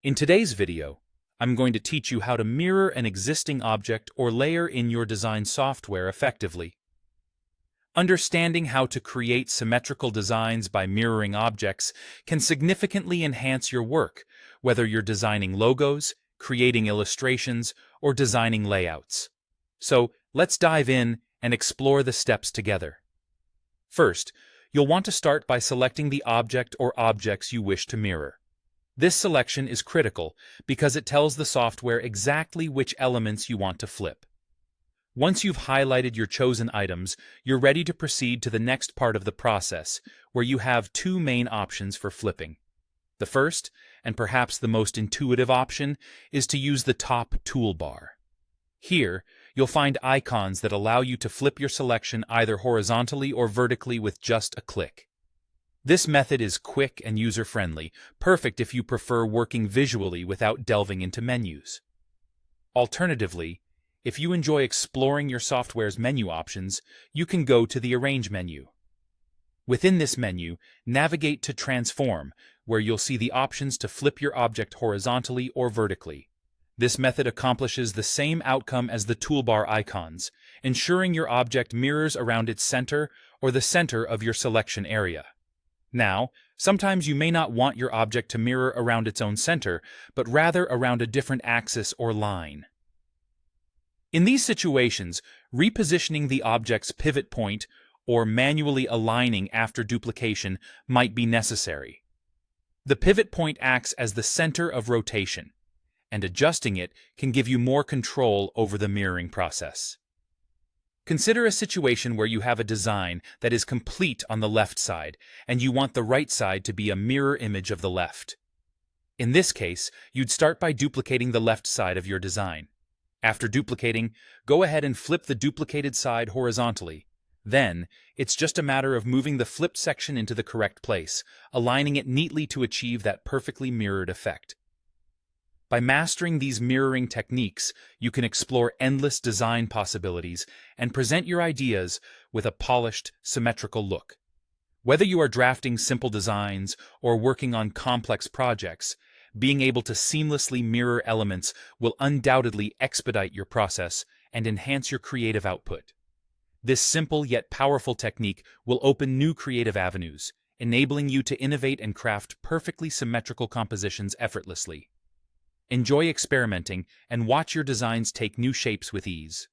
In today's video, I'm going to teach you how to mirror an existing object or layer in your design software effectively. Understanding how to create symmetrical designs by mirroring objects can significantly enhance your work, whether you're designing logos, creating illustrations, or designing layouts. So let's dive in and explore the steps together. First, you'll want to start by selecting the object or objects you wish to mirror. This selection is critical because it tells the software exactly which elements you want to flip. Once you've highlighted your chosen items, you're ready to proceed to the next part of the process, where you have two main options for flipping. The first, and perhaps the most intuitive option, is to use the top toolbar. Here, you'll find icons that allow you to flip your selection either horizontally or vertically with just a click. This method is quick and user-friendly, perfect if you prefer working visually without delving into menus. Alternatively, if you enjoy exploring your software's menu options, you can go to the Arrange menu. Within this menu, navigate to Transform, where you'll see the options to flip your object horizontally or vertically. This method accomplishes the same outcome as the toolbar icons, ensuring your object mirrors around its center or the center of your selection area. Now, sometimes you may not want your object to mirror around its own center, but rather around a different axis or line. In these situations, repositioning the object's pivot point or manually aligning after duplication might be necessary. The pivot point acts as the center of rotation, and adjusting it can give you more control over the mirroring process. Consider a situation where you have a design that is complete on the left side, and you want the right side to be a mirror image of the left. In this case, you'd start by duplicating the left side of your design. After duplicating, go ahead and flip the duplicated side horizontally. Then, it's just a matter of moving the flipped section into the correct place, aligning it neatly to achieve that perfectly mirrored effect. By mastering these mirroring techniques, you can explore endless design possibilities and present your ideas with a polished, symmetrical look. Whether you are drafting simple designs or working on complex projects, being able to seamlessly mirror elements will undoubtedly expedite your process and enhance your creative output. This simple yet powerful technique will open new creative avenues, enabling you to innovate and craft perfectly symmetrical compositions effortlessly. Enjoy experimenting and watch your designs take new shapes with ease.